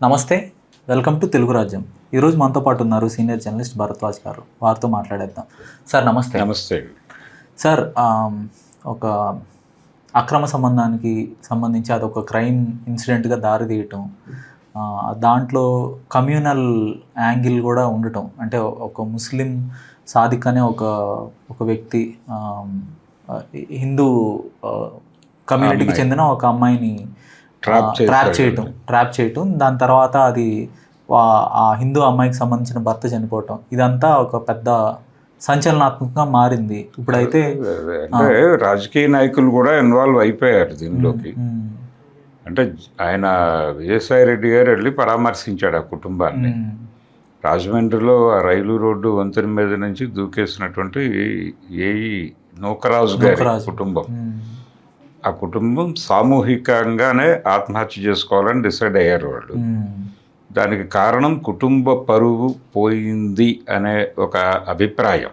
నమస్తే, welcome to Telugu రాజ్యం. ఈరోజు మనతో పాటు ఉన్నారు సీనియర్ జర్నలిస్ట్ భరద్వాజ్ గారు. వారితో మాట్లాడేద్దాం. సార్ నమస్తే. నమస్తే సార్, ఒక అక్రమ సంబంధానికి సంబంధించి అదొక క్రైమ్ ఇన్సిడెంట్గా దారితీయటం, దాంట్లో కమ్యూనల్ యాంగిల్ కూడా ఉండటం, అంటే ఒక ముస్లిం సాదిక్ అనే ఒక వ్యక్తి హిందూ కమ్యూనిటీకి చెందిన ఒక అమ్మాయిని ట్రాప్ చేయటం, దాని తర్వాత అది ఆ హిందూ అమ్మాయికి సంబంధించిన భర్త చనిపోవటం, ఇదంతా ఒక పెద్ద సంచలనాత్మకంగా మారింది. ఇప్పుడైతే అంటే రాజకీయ నాయకులు కూడా ఇన్వాల్వ్ అయిపోయారు దీనిలోకి. అంటే ఆయన విజయసాయి రెడ్డి గారు వెళ్ళి పరామర్శించాడు ఆ కుటుంబాన్ని. రాజమండ్రిలో ఆ రైలు రోడ్డు వంతెన మీద నుంచి దూకేసినటువంటి నూకరాజు గారి కుటుంబం, ఆ కుటుంబం సామూహికంగానే ఆత్మహత్య చేసుకోవాలని డిసైడ్ అయ్యారు వాళ్ళు. దానికి కారణం కుటుంబ పరువు పోయింది అనే ఒక అభిప్రాయం.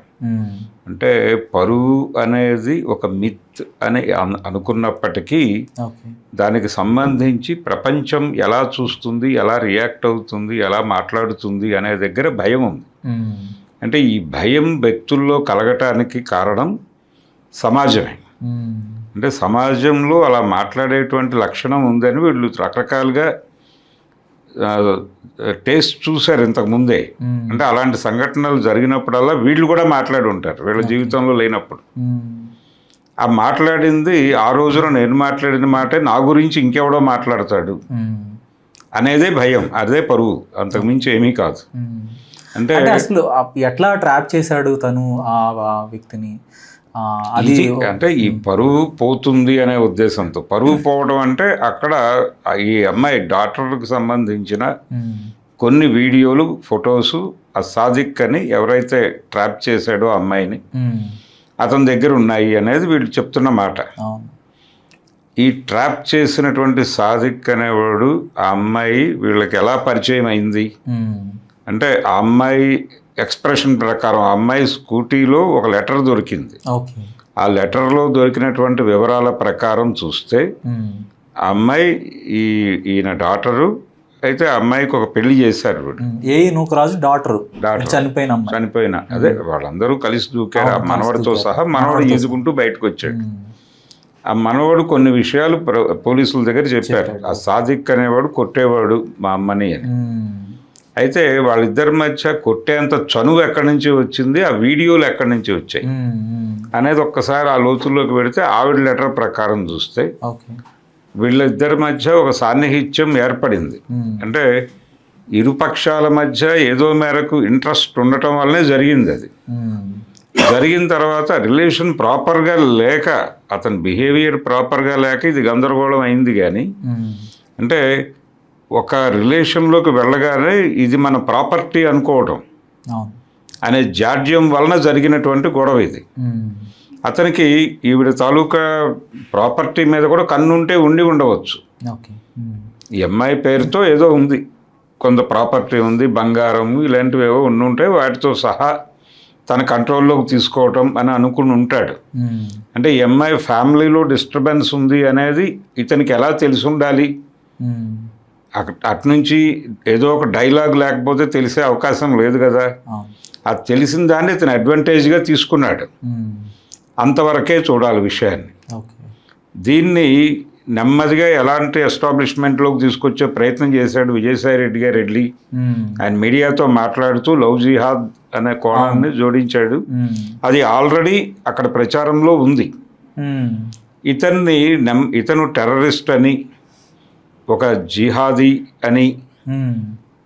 అంటే పరువు అనేది ఒక మిత్ అని అనుకున్నప్పటికీ దానికి సంబంధించి ప్రపంచం ఎలా చూస్తుంది, ఎలా రియాక్ట్ అవుతుంది, ఎలా మాట్లాడుతుంది అనే దగ్గర భయం ఉంది. అంటే ఈ భయం వ్యక్తుల్లో కలగటానికి కారణం సమాజమే. అంటే సమాజంలో అలా మాట్లాడేటువంటి లక్షణం ఉందని వీళ్ళు రకరకాలుగా టేస్ట్ చూశారు ఇంతకుముందే. అంటే అలాంటి సంఘటనలు జరిగినప్పుడల్లా వీళ్ళు కూడా మాట్లాడి ఉంటారు వీళ్ళ జీవితంలో లేనప్పుడు. ఆ మాట్లాడింది ఆ రోజున నేను మాట్లాడిన మాటే నా గురించి ఇంకెవడో మాట్లాడతాడు అనేదే భయం, అదే పరువు, అంతకుమించి ఏమీ కాదు. అంటే అసలు ఎట్లా ట్రాప్ చేశాడు తను ఆ వ్యక్తిని? అది అంటే ఈ పరువు పోతుంది అనే ఉద్దేశంతో. పరువు పోవడం అంటే అక్కడ ఈ అమ్మాయి డాక్టర్కి సంబంధించిన కొన్ని వీడియోలు, ఫొటోసు ఆ సాదిక్ అని ఎవరైతే ట్రాప్ చేశాడో అమ్మాయిని అతని దగ్గర ఉన్నాయి అనేది వీళ్ళు చెప్తున్న మాట. ఈ ట్రాప్ చేసినటువంటి సాదిక్ అనేవాడు ఆ అమ్మాయి వీళ్ళకి ఎలా పరిచయం అయింది అంటే, ఆ అమ్మాయి ఎక్స్ప్రెషన్ ప్రకారం ఆ అమ్మాయి స్కూటీలో ఒక లెటర్ దొరికింది. ఆ లెటర్లో దొరికినటువంటి వివరాల ప్రకారం చూస్తే ఆ అమ్మాయి ఈయన డాటరు అయితే. ఆ అమ్మాయికి ఒక పెళ్లి చేశారు నూకరాజు డాటర్ చనిపోయిన అదే వాళ్ళందరూ కలిసి దూకారు. ఆ మనవడితో సహా మనవడు ఈదుకుంటూ బయటకు వచ్చాడు. ఆ మనవడు కొన్ని విషయాలు పోలీసుల దగ్గర చెప్పారు. ఆ సాదిక్ అనేవాడు కొట్టేవాడు మా అమ్మని అని. అయితే వాళ్ళిద్దరి మధ్య కొట్టేంత చనువు ఎక్కడి నుంచి వచ్చింది, ఆ వీడియోలు ఎక్కడి నుంచి వచ్చాయి అనేది ఒక్కసారి ఆ లోతుల్లోకి పెడితే ఆవిడ లెటర్ ప్రకారం చూస్తే వీళ్ళిద్దరి మధ్య ఒక సాన్నిహిత్యం ఏర్పడింది. అంటే ఇరుపక్షాల మధ్య ఏదో మేరకు ఇంట్రెస్ట్ ఉండటం వల్లనే జరిగింది. అది జరిగిన తర్వాత రిలేషన్ ప్రాపర్గా లేక, అతని బిహేవియర్ ప్రాపర్గా లేక ఇది గందరగోళం అయింది. కానీ అంటే ఒక రిలేషన్లోకి వెళ్ళగానే ఇది మన ప్రాపర్టీ అనుకోవటం అనే జాడ్యం వలన జరిగినటువంటి గొడవ ఇది. అతనికి ఈవిడ తాలూకా ప్రాపర్టీ మీద కూడా కన్నుంటే ఉండవచ్చు. ఈ అమ్మాయి పేరుతో ఏదో ఉంది, కొంత ప్రాపర్టీ ఉంది, బంగారం ఇలాంటివి ఏవో ఉంటే వాటితో సహా తన కంట్రోల్లోకి తీసుకోవటం అని అనుకుని ఉంటాడు. అంటే ఈ అమ్మాయి ఫ్యామిలీలో డిస్టర్బెన్స్ ఉంది అనేది ఇతనికి ఎలా తెలిసి ఉండాలి? అటునుంచి ఏదో ఒక డైలాగ్ లేకపోతే తెలిసే అవకాశం లేదు కదా. అది తెలిసిన దాన్ని ఇతను అడ్వాంటేజ్గా తీసుకున్నాడు. అంతవరకే చూడాలి విషయాన్ని. దీన్ని నెమ్మదిగా ఎలాంటి ఎస్టాబ్లిష్మెంట్లోకి తీసుకొచ్చే ప్రయత్నం చేశాడు విజయసాయి రెడ్డి గారు. వెళ్ళి ఆయన మీడియాతో మాట్లాడుతూ లవ్ జిహాద్ అనే కోణాన్ని జోడించాడు. అది ఆల్రెడీ అక్కడ ప్రచారంలో ఉంది. ఇతను టెర్రరిస్ట్ అని, ఒక జిహాదీ అని,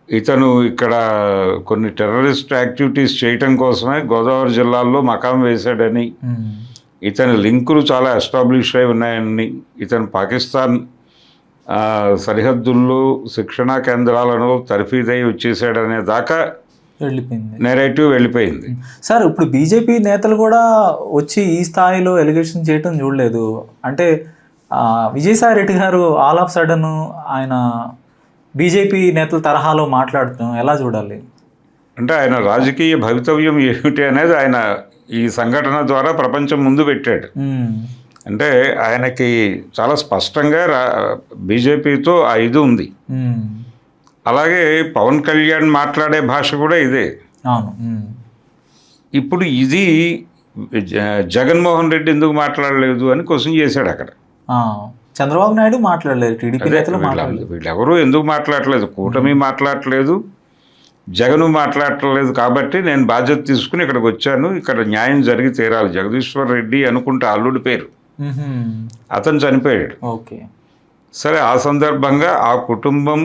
ఇతను ఇక్కడ కొన్ని టెర్రరిస్ట్ యాక్టివిటీస్ చేయటం కోసమే గోదావరి జిల్లాల్లో మకాం వేశాడని, ఇతని లింకులు చాలా ఎస్టాబ్లిష్ అయి ఉన్నాయని, ఇతను పాకిస్తాన్ సరిహద్దుల్లో శిక్షణా కేంద్రాలను తర్ఫీదై వచ్చేసాడనే దాకా నెరేటివ్ వెళ్ళిపోయింది. సార్, ఇప్పుడు బీజేపీ నేతలు కూడా వచ్చి ఈ స్థాయిలో ఎలిగేషన్ చేయటం చూడలేదు. అంటే విజయసాయి రెడ్డి గారు ఆల్ ఆఫ్ సడన్ ఆయన బీజేపీ నేతల తరహాలో మాట్లాడటం ఎలా చూడాలి? అంటే ఆయన రాజకీయ భవితవ్యం ఏమిటి అనేది ఆయన ఈ సంఘటన ద్వారా ప్రపంచం ముందు పెట్టాడు. అంటే ఆయనకి చాలా స్పష్టంగా బీజేపీతో ఆ ఇది ఉంది. అలాగే పవన్ కళ్యాణ్ మాట్లాడే భాష కూడా ఇదే. అవును. ఇప్పుడు ఇది జగన్మోహన్ రెడ్డి ఎందుకు మాట్లాడలేదు అని క్వశ్చన్ చేశాడు అక్కడ. చంద్రబాబు నాయుడు మాట్లాడలేదు, టీడీపీ నేతలు మాట్లాడలేదు. వీళ్ళెవరూ ఎందుకు మాట్లాడలేదు, కూటమి మాట్లాడలేదు, జగను మాట్లాడలేదు. కాబట్టి నేను బాధ్యత తీసుకుని ఇక్కడికి వచ్చాను, ఇక్కడ న్యాయం జరిగి తీరాలి. జగదీశ్వర్ రెడ్డి అనుకుంటే అల్లుడి పేరు, అతను చనిపోయాడు. ఓకే. సరే, ఆ సందర్భంగా ఆ కుటుంబం,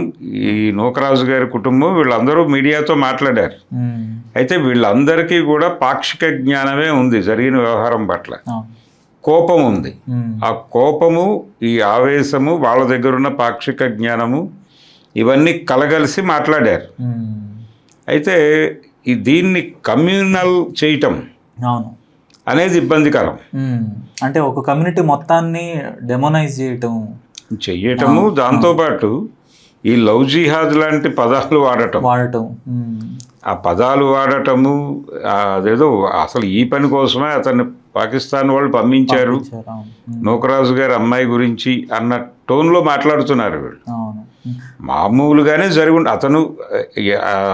ఈ నూకరాజు గారి కుటుంబం, వీళ్ళందరూ మీడియాతో మాట్లాడారు. అయితే వీళ్ళందరికీ కూడా పాక్షిక జ్ఞానమే ఉంది జరిగిన వ్యవహారం పట్ల, కోపం ఉంది. ఆ కోపము, ఈ ఆవేశము, వాళ్ళ దగ్గర ఉన్న పాక్షిక జ్ఞానము, ఇవన్నీ కలగలిసి మాట్లాడారు. అయితే దీన్ని కమ్యూనల్ చేయటం అనేది ఇబ్బందికరం. అంటే ఒక కమ్యూనిటీ మొత్తాన్ని డెమోనైజ్ చెయ్యటము, దాంతోపాటు ఈ లవ్ జిహాద్ లాంటి పదాలు వాడటం, ఆ పదాలు వాడటము, అదేదో అసలు ఈ పని కోసమే అతన్ని పాకిస్తాన్ వాళ్ళు పంపించారు, నూకరాజు గారి అమ్మాయి గురించి అన్న టోన్లో మాట్లాడుతున్నారు వీళ్ళు. మామూలుగానే జరిగి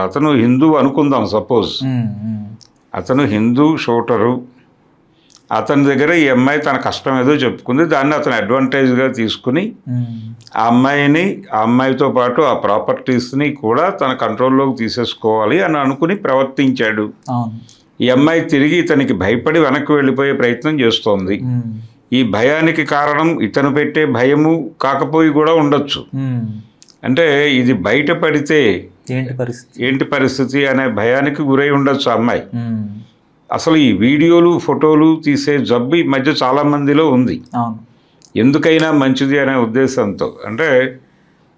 అతను హిందూ అనుకుందాం, సపోజ్ అతను హిందూ షూటరు, అతని దగ్గర ఈ అమ్మాయి తన కష్టం ఏదో చెప్పుకుంది, దాన్ని అతను అడ్వాంటేజ్గా తీసుకుని ఆ అమ్మాయితో పాటు ఆ ప్రాపర్టీస్ని కూడా తన కంట్రోల్లోకి తీసేసుకోవాలి అని అనుకుని ప్రవర్తించాడు. ఈ అమ్మాయి తిరిగి ఇతనికి భయపడి వెనక్కి వెళ్ళిపోయే ప్రయత్నం చేస్తోంది. ఈ భయానికి కారణం ఇతను పెట్టే భయము కాకపోయి కూడా ఉండొచ్చు. అంటే ఇది బయటపడితే ఏంటి పరిస్థితి అనే భయానికి గురై ఉండొచ్చు అమ్మాయి. అసలు ఈ వీడియోలు, ఫోటోలు తీసే జబ్బు ఈ మధ్య చాలా మందిలో ఉంది. ఎందుకైనా మంచిది అనే ఉద్దేశంతో, అంటే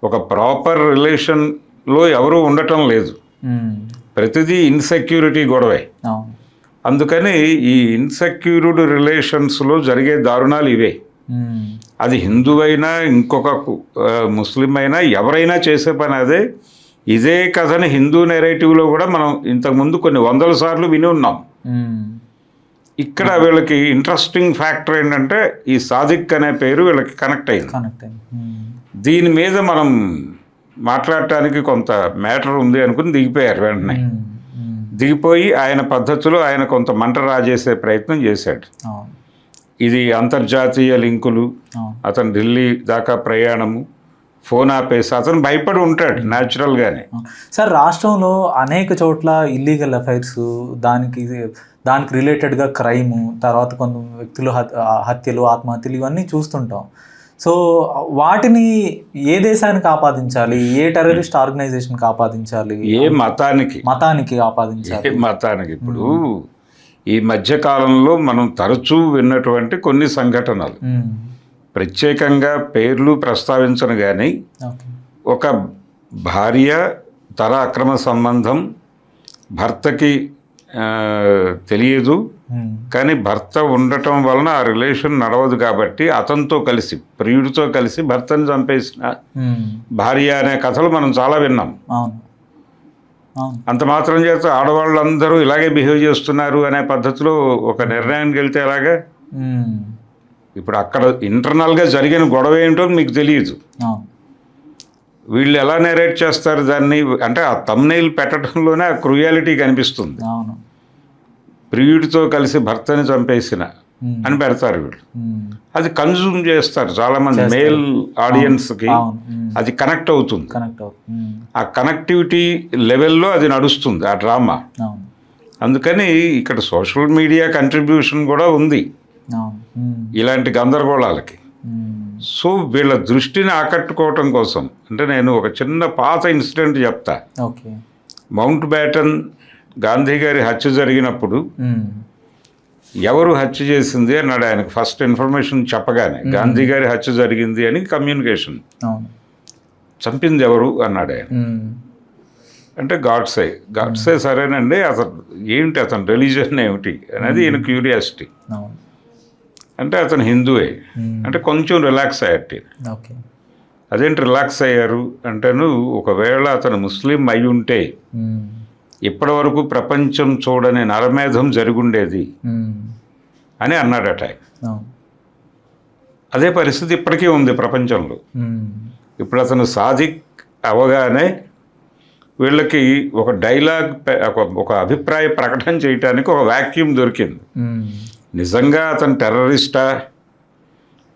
ఒక ప్రాపర్ రిలేషన్లో ఎవరూ ఉండటం లేదు, ప్రతిదీ ఇన్సెక్యూరిటీ గొడవే. అందుకని ఈ ఇన్సెక్యూర్డ్ రిలేషన్స్లో జరిగే దారుణాలు ఇవే. అది హిందువైనా, ఇంకొక ముస్లిం అయినా, ఎవరైనా చేసే పని అదే. ఇదే కథని హిందూ నెరేటివ్లో కూడా మనం ఇంతకుముందు కొన్ని వందల సార్లు విని ఉన్నాం. ఇక్కడ వీళ్ళకి ఇంట్రెస్టింగ్ ఫ్యాక్టర్ ఏంటంటే ఈ సాదిక్ అనే పేరు వీళ్ళకి కనెక్ట్ అయింది. దీని మీద మనం మాట్లాడటానికి కొంత మ్యాటర్ ఉంది అనుకుని దిగిపోయారు. వెంటనే దిగిపోయి ఆయన పద్ధతిలో ఆయన కొంత మంట రాజేసే ప్రయత్నం చేశాడు. ఇది అంతర్జాతీయ లింకులు, అతను ఢిల్లీ దాకా ప్రయాణము, ఫోన్ ఆపేసి అతను భయపడి ఉంటాడు న్యాచురల్గానే. సార్, రాష్ట్రంలో అనేక చోట్ల ఇల్లీగల్ అఫైర్స్, దానికి రిలేటెడ్గా క్రైము, తర్వాత కొంత వ్యక్తులు హత్యలు, ఆత్మహత్యలు, ఇవన్నీ చూస్తుంటాం. సో వాటిని ఏ దేశానికి ఆపాదించాలి, ఏ టెర్రరిస్ట్ ఆర్గనైజేషన్కి ఆపాదించాలి, ఏ మతానికి ఆపాదించాలి? మతానికి ఇప్పుడు ఈ మధ్యకాలంలో మనం తరచూ విన్నటువంటి కొన్ని సంఘటనలు, ప్రత్యేకంగా పేర్లు ప్రస్తావించను కానీ, ఒక భార్య తన అక్రమ సంబంధం భర్తకి తెలియదు, కానీ భర్త ఉండటం వలన ఆ రిలేషన్ నడవదు కాబట్టి అతనితో కలిసి, ప్రియుడితో కలిసి భర్తని చంపేసిన భార్య అనే కథలు మనం చాలా విన్నాం. అంత మాత్రం చేత ఆడవాళ్ళందరూ ఇలాగే బిహేవ్ చేస్తున్నారు అనే పద్ధతిలో ఒక నిర్ణయానికి వెళ్తే ఎలాగా? ఇప్పుడు అక్కడ ఇంటర్నల్గా జరిగిన గొడవ ఏంటో మీకు తెలియదు, వీళ్ళు ఎలా నెరేట్ చేస్తారు దాన్ని అంటే ఆ థంబ్నెయిల్ పెట్టడంలోనే ఆ క్రూయాలిటీ కనిపిస్తుంది. ప్రియుడితో కలిసి భర్తని చంపేసిన అని పెడతారు వీళ్ళు. అది కన్జ్యూమ్ చేస్తారు చాలామంది మేల్ ఆడియన్స్కి, అది కనెక్ట్ అవుతుంది. ఆ కనెక్టివిటీ లెవెల్లో అది నడుస్తుంది ఆ డ్రామా. అందుకని ఇక్కడ సోషల్ మీడియా కంట్రిబ్యూషన్ కూడా ఉంది ఇలాంటి గందరగోళాలకి. సో వీళ్ళ దృష్టిని ఆకట్టుకోవటం కోసం, అంటే నేను ఒక చిన్న పాత ఇన్సిడెంట్ చెప్తా. మౌంట్ బ్యాటన్ గాంధీ గారి హత్య జరిగినప్పుడు ఎవరు హత్య చేసింది అన్నాడు ఆయనకు ఫస్ట్ ఇన్ఫర్మేషన్ చెప్పగానే, గాంధీ గారి హత్య జరిగింది అని కమ్యూనికేషన్. చంపింది ఎవరు అన్నాడు ఆయన. అంటే గాడ్సే సరేనండి, అతను ఏంటి, అతను రిలీజియన్ ఏమిటి అనేది ఈయన క్యూరియాసిటీ. అంటే అతను హిందూయే అంటే కొంచెం రిలాక్స్ అయ్యాడు. అదేంటి రిలాక్స్ అయ్యారు అంటేను, ఒకవేళ అతను ముస్లిం అయి ఉంటే ఇప్పటి వరకు ప్రపంచం చూడని నరమేధం జరుగుండేది అని అన్నాడట. అదే పరిస్థితి ఇప్పటికీ ఉంది ప్రపంచంలో. ఇప్పుడు అతను సాదిక్ అవగానే వీళ్ళకి ఒక డైలాగ్ ఒక అభిప్రాయ ప్రకటన చేయడానికి ఒక వాక్యూమ్ దొరికింది. నిజంగా అతను టెర్రరిస్టా,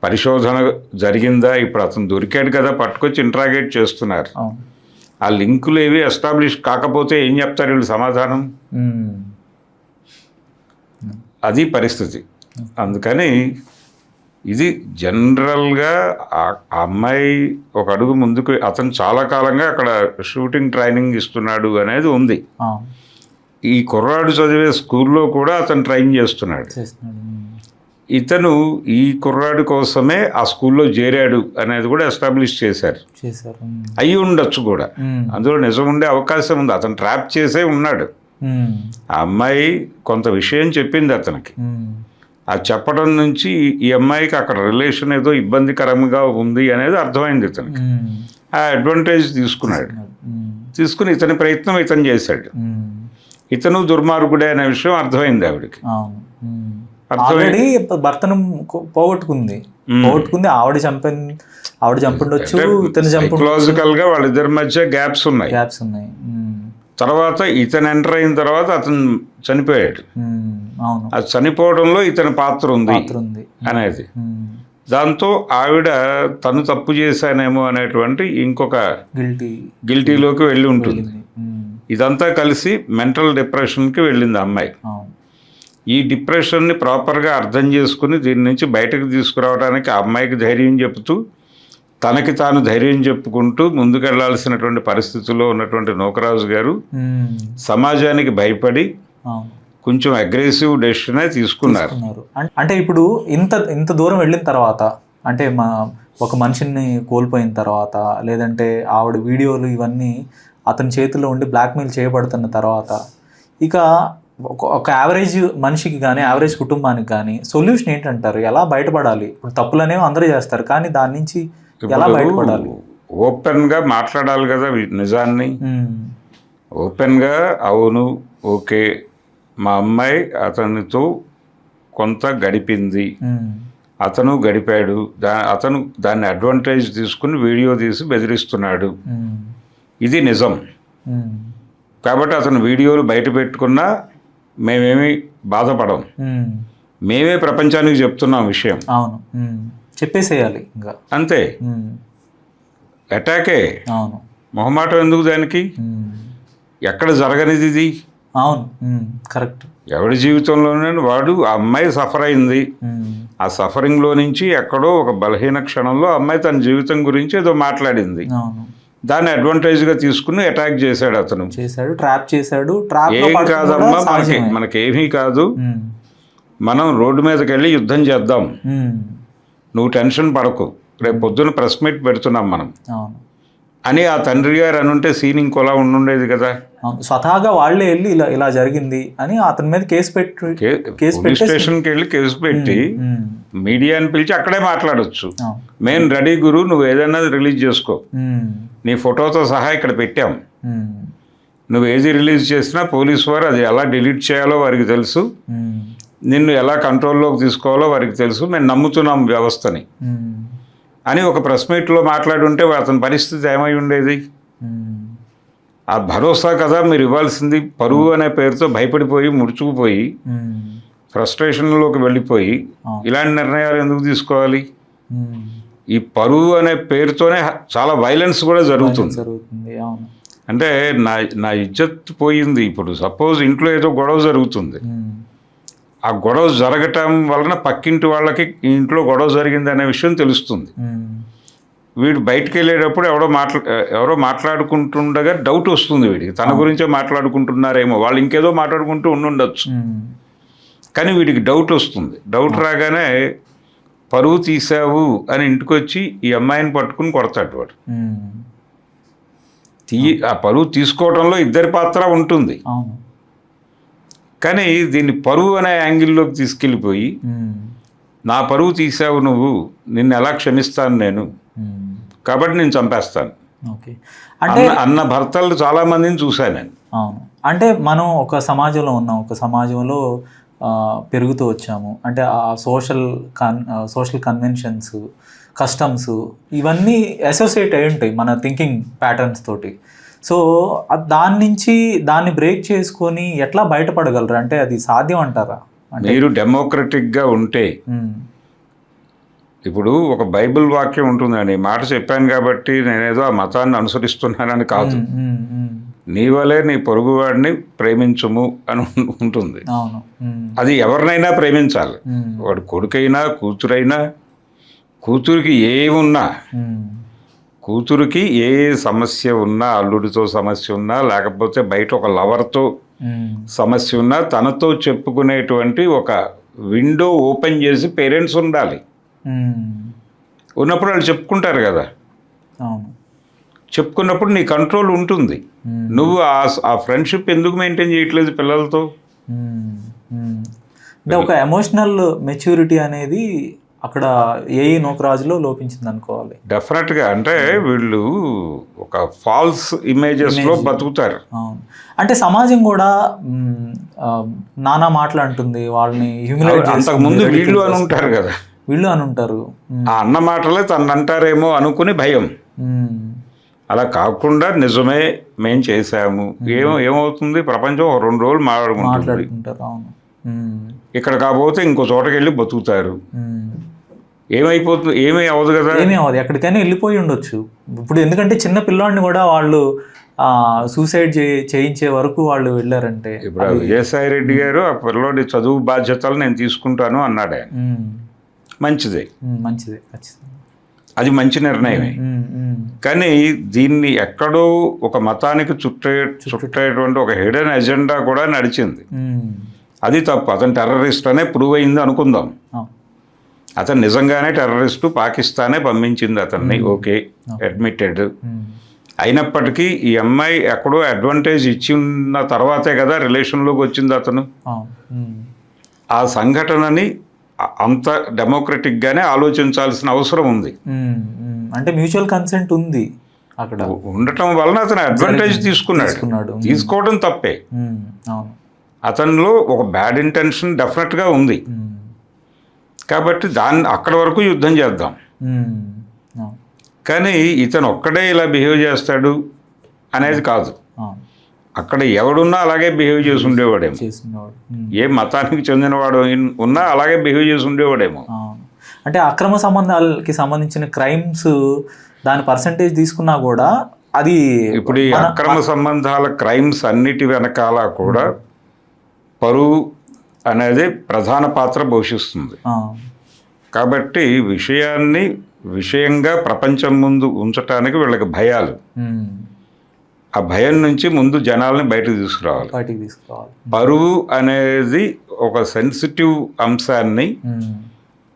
పరిశోధన జరిగిందా, ఇప్పుడు అతను దొరికాడు కదా, పట్టుకొచ్చి ఇంట్రాగేట్ చేస్తున్నారు. ఆ లింకులు ఏవి ఎస్టాబ్లిష్ కాకపోతే ఏం చెప్తారు వీళ్ళు సమాధానం? అది పరిస్థితి. అందుకని ఇది జనరల్గా ఆ అమ్మాయి ఒక అడుగు ముందుకు, అతను చాలా కాలంగా అక్కడ షూటింగ్ ట్రైనింగ్ ఇస్తున్నాడు అనేది ఉంది. ఈ కుర్రాడు చదివే స్కూల్లో కూడా అతను ట్రైన్ చేస్తున్నాడు. ఇతను ఈ కుర్రాడు కోసమే ఆ స్కూల్లో చేరాడు అనేది కూడా ఎస్టాబ్లిష్ చేశారు. అయి ఉండొచ్చు కూడా, అందులో నిజం ఉండే అవకాశం ఉంది. అతను ట్రాప్ చేసే ఉన్నాడు. ఆ అమ్మాయి కొంత విషయం చెప్పింది అతనికి. ఆ చెప్పడం నుంచి ఈ అమ్మాయికి అక్కడ రిలేషన్ ఏదో ఇబ్బందికరంగా ఉంది అనేది అర్థమైంది ఇతనికి. ఆ అడ్వాంటేజ్ తీసుకుని ఇతని ప్రయత్నం ఇతను చేశాడు. ఇతను దుర్మార్గుడే అనే విషయం అర్థమైంది ఆవిడకి. ఆల్రెడీ భర్తను పోగొట్టుకుంది, ఆవిడ చంపుండొచ్చు, ఇతను సైకలాజికల్ గా వాళ్ళిద్దరి మధ్య గ్యాప్స్ ఉన్నాయి. తర్వాత ఇతను ఎంటర్ అయిన తర్వాత అతను చనిపోయాడు. అది చనిపోవడంలో ఇతని పాత్ర ఉంది అనేది. దాంతో ఆవిడ తను తప్పు చేశానేమో అనేటువంటి ఇంకొక గిల్టీలోకి వెళ్ళి ఉంటుంది. ఇదంతా కలిసి మెంటల్ డిప్రెషన్కి వెళ్ళింది అమ్మాయి. ఈ డిప్రెషన్ని ప్రాపర్గా అర్థం చేసుకుని దీని నుంచి బయటకు తీసుకురావడానికి ఆ అమ్మాయికి ధైర్యం చెబుతూ, తనకి తాను ధైర్యం చెప్పుకుంటూ ముందుకెళ్లాల్సినటువంటి పరిస్థితుల్లో ఉన్నటువంటి నూకరాజు గారు సమాజానికి భయపడి కొంచెం అగ్రెసివ్ డెసిషనే తీసుకున్నారు. అంటే ఇప్పుడు ఇంత దూరం వెళ్ళిన తర్వాత, అంటే ఒక మనిషిని కోల్పోయిన తర్వాత, లేదంటే ఆవిడ వీడియోలు ఇవన్నీ అతని చేతిలో ఉండి బ్లాక్మెయిల్ చేయబడుతున్న తర్వాత, ఇక ఒక యావరేజ్ మనిషికి కానీ యావరేజ్ కుటుంబానికి కానీ సొల్యూషన్ ఏంటంటారు? ఎలా బయటపడాలి? ఇప్పుడు తప్పులు అనేవి అందరూ చేస్తారు, కానీ దాని నుంచి ఎలా బయటపడాలి? ఓపెన్గా మాట్లాడాలి కదా నిజాన్ని. ఓపెన్గా అవును, ఓకే, మా అమ్మాయి అతనితో కొంత గడిపింది, అతను గడిపాడు, అతను దాన్ని అడ్వాంటేజ్ తీసుకుని వీడియో తీసి బెదిరిస్తున్నాడు, ఇది నిజం. కాబట్టి అతను వీడియోలు బయట పెట్టుకున్నా మేమేమి బాధపడం, మేమే ప్రపంచానికి చెప్తున్నాం విషయం. అవును, చెప్పేసేయాలి ఇంకా అంతే. అటాకే, అవును, మొహమాటం ఎందుకు దానికి? ఎక్కడ జరగనిది ఇది. అవును, కరెక్ట్. ఎవడి జీవితంలోనే వాడు, ఆ అమ్మాయి సఫర్ అయింది, ఆ సఫరింగ్లో నుంచి ఎక్కడో ఒక బలహీన క్షణంలో అమ్మాయి తన జీవితం గురించి ఏదో మాట్లాడింది, దాన్ని అడ్వాంటేజ్గా తీసుకుని అటాక్ చేశాడు అతను. ట్రాప్ చేశాడు. ఏం కాదమ్మా, మనకేమీ కాదు, మనం రోడ్డు మీదకి వెళ్ళి యుద్ధం చేద్దాం, నువ్వు టెన్షన్ పడకు, రేపు పొద్దున ప్రెస్ మీట్ పెడుతున్నాం మనం అని ఆ తండ్రి గారు అని ఉంటే సీన్ ఇంకోలా ఉండుండేది కదా. స్వతహాగా వాళ్ళే వెళ్ళి ఇలా జరిగింది అని అతని మీద పోలీస్ స్టేషన్కి వెళ్ళి కేసు పెట్టి మీడియాని పిలిచి అక్కడే మాట్లాడొచ్చు. మేము రెడీ గురు, నువ్వు ఏదైనా రిలీజ్ చేసుకో, నీ ఫోటోతో సహా ఇక్కడ పెట్టాం, నువ్వు ఏది రిలీజ్ చేసినా పోలీసు వారు అది ఎలా డిలీట్ చేయాలో వారికి తెలుసు, నిన్ను ఎలా కంట్రోల్లోకి తీసుకోవాలో వారికి తెలుసు, మేము నమ్ముతున్నాం వ్యవస్థని అని ఒక ప్రెస్ మీట్లో మాట్లాడుంటే అతని పరిస్థితి ఏమై ఉండేది? ఆ భరోసా కదా మీరు ఇవ్వాల్సింది. పరువు అనే పేరుతో భయపడిపోయి ముడుచుకుపోయి ఫ్రస్ట్రేషన్లోకి వెళ్ళిపోయి ఇలాంటి నిర్ణయాలు ఎందుకు తీసుకోవాలి? ఈ పరువు అనే పేరుతోనే చాలా వైలెన్స్ కూడా జరుగుతుంది. అంటే నా ఇజ్జత్ పోయింది. ఇప్పుడు సపోజ్ ఇంట్లో ఏదో గొడవ జరుగుతుంది, ఆ గొడవ జరగటం వలన పక్కింటి వాళ్ళకి ఇంట్లో గొడవ జరిగింది అనే విషయం తెలుస్తుంది. వీడు బయటికి వెళ్ళేటప్పుడు ఎవరో మాట్లాడుకుంటుండగా డౌట్ వస్తుంది వీడికి, తన గురించే మాట్లాడుకుంటున్నారేమో, వాళ్ళు ఇంకేదో మాట్లాడుకుంటూ ఉండుండొచ్చు, కానీ వీడికి డౌట్ వస్తుంది. డౌట్ రాగానే పరువు తీసావు అని ఇంటికి వచ్చి ఈ అమ్మాయిని పట్టుకుని కొడతాడు వాడు. ఆ పరువు తీసుకోవడంలో ఇద్దరి పాత్ర ఉంటుంది, కానీ దీన్ని పరువు అనే యాంగిల్లోకి తీసుకెళ్ళిపోయి నా పరువు తీసావు నువ్వు, నిన్ను ఎలా క్షమిస్తాను నేను, కాబట్టి నేను చంపేస్తాను అన్న భర్తలు చాలా మందిని చూశాను నేను. అవును, అంటే మనం ఒక సమాజంలో ఉన్నాం, ఒక సమాజంలో పెరుగుతూ వచ్చాము, అంటే ఆ సోషల్ కన్వెన్షన్స్, కస్టమ్స్ ఇవన్నీ అసోసియేట్ అయి ఉంటాయి మన థింకింగ్ ప్యాటర్న్స్ తోటి. సో దాని నుంచి దాన్ని బ్రేక్ చేసుకొని ఎట్లా బయటపడగలరు? అంటే అది సాధ్యం అంటారా? మీరు డెమోక్రటిక్గా ఉంటే, ఉమ్, ఇప్పుడు ఒక బైబిల్ వాక్యం ఉంటుందండి, ఈ మాట చెప్పాను కాబట్టి నేనేదో ఆ మతాన్ని అనుసరిస్తున్నానని కాదు. ఉమ్, ఉమ్, నీ వలే నీ పొరుగువాడిని ప్రేమించుము అని ఉంటుంది. అవును. అది ఎవరినైనా ప్రేమించాలి. వాడు కొడుకైనా కూతురైనా, కూతురికి ఏమున్నా, కూతురికి ఏ సమస్య ఉన్నా, అల్లుడితో సమస్య ఉన్నా, లేకపోతే బయట ఒక లవర్తో సమస్య ఉన్నా, తనతో చెప్పుకునేటువంటి ఒక విండో ఓపెన్ చేసి పేరెంట్స్ ఉండాలి. ఉన్నప్పుడు వాళ్ళు చెప్పుకుంటారు కదా. అవును. చెప్పుకున్నప్పుడు నీ కంట్రోల్ ఉంటుంది. నువ్వు ఆ ఫ్రెండ్షిప్ ఎందుకు మెయింటైన్ చేయట్లేదు పిల్లలతో? అంటే ఒక ఎమోషనల్ మెచ్యూరిటీ అనేది అక్కడ ఏఈ నూకరాజులో లోపించింది అనుకోవాలి. డెఫినెట్గా. అంటే వీళ్ళు ఒక ఫాల్స్ ఇమేజెస్లో బతుకుతారు. అవును. అంటే సమాజం కూడా నానా మాటలు అంటుంది, వాళ్ళని హ్యూమిలేట్. అంతకుముందు వీళ్ళు అని ఉంటారు కదా, వీళ్ళు అని ఉంటారు. ఆ అన్న మాటలే తను అంటారేమో అనుకుని భయం. అలా కాకుండా నిజమే మేం చేశాము, ఏమవుతుంది, ప్రపంచం 2 రోజులు మాట్లాడుకుంటారు. అవును. ఇక్కడ కాకపోతే ఇంకో చోటకి వెళ్ళి బతుకుతారు. ఏమైపోతుంది? ఏమీ అవ్వదు కదా. ఏమీ అవ్వదు, ఎక్కడికైనా వెళ్ళిపోయి ఉండొచ్చు. ఇప్పుడు ఎందుకంటే చిన్న పిల్లాడిని కూడా వాళ్ళు సూసైడ్ చేయించే వరకు వాళ్ళు వెళ్ళారంటే. ఇప్పుడు విజయసాయి రెడ్డి గారు ఆ పిల్లోడి చదువు బాధ్యతలు నేను తీసుకుంటాను అన్నాడు ఆయన. మంచిదే, మంచిదే, అది మంచి నిర్ణయమే. కానీ దీన్ని ఎక్కడో ఒక మతానికి చుట్టేటువంటి ఒక హిడెన్ ఎజెండా కూడా నడిచింది. అది తప్పు. అతను టెర్రరిస్ట్ అనే ప్రూవ్ అయింది అనుకుందాం. అతను నిజంగానే టెర్రరిస్టు, పాకిస్తానే పంపించింది అతన్ని, ఓకే, అడ్మిటెడ్. అయినప్పటికీ ఈ అమ్మాయి ఎక్కడో అడ్వాంటేజ్ ఇచ్చిన తర్వాతే కదా రిలేషన్లోకి వచ్చింది అతను. ఆ సంఘటనని అంత డెమోక్రటిక్గానే ఆలోచించాల్సిన అవసరం ఉంది. అంటే మ్యూచువల్ కన్సెంట్ ఉంది అక్కడ ఉండటం వలన అతను అడ్వాంటేజ్ తీసుకున్నాడు. తీసుకోవడం తప్పే. అతనిలో ఒక బ్యాడ్ ఇంటెన్షన్ డెఫినెట్గా ఉంది. కాబట్టి దాన్ని అక్కడి వరకు యుద్ధం చేద్దాం. కానీ ఇతను ఒక్కడే ఇలా బిహేవ్ చేస్తాడు అనేది కాదు. అక్కడ ఎవడున్నా అలాగే బిహేవ్ చేసి ఉండేవాడేమో. ఏ మతానికి చెందినవాడు ఉన్నా అలాగే బిహేవ్ చేసి ఉండేవాడేమో. అంటే అక్రమ సంబంధాలకి సంబంధించిన క్రైమ్స్ దాని పర్సంటేజ్ తీసుకున్నా కూడా అది ఇప్పుడు ఈ అక్రమ సంబంధాల క్రైమ్స్ అన్నిటి వెనకాల కూడా పరువు అనేది ప్రధాన పాత్ర పోషిస్తుంది. కాబట్టి విషయంగా ప్రపంచం ముందు ఉంచటానికి వీళ్ళకి భయాలు. ఆ భయం నుంచి ముందు జనాల్ని బయటకు తీసుకురావాలి. పరువు అనేది ఒక సెన్సిటివ్ అంశాన్ని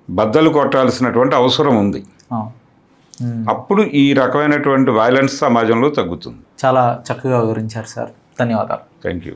బద్దలు కొట్టాల్సినటువంటి అవసరం ఉంది. అప్పుడు ఈ రకమైనటువంటి వైలెన్స్ సమాజంలో తగ్గుతుంది. చాలా చక్కగా వివరించారు సార్. ధన్యవాదాలు. Thank you.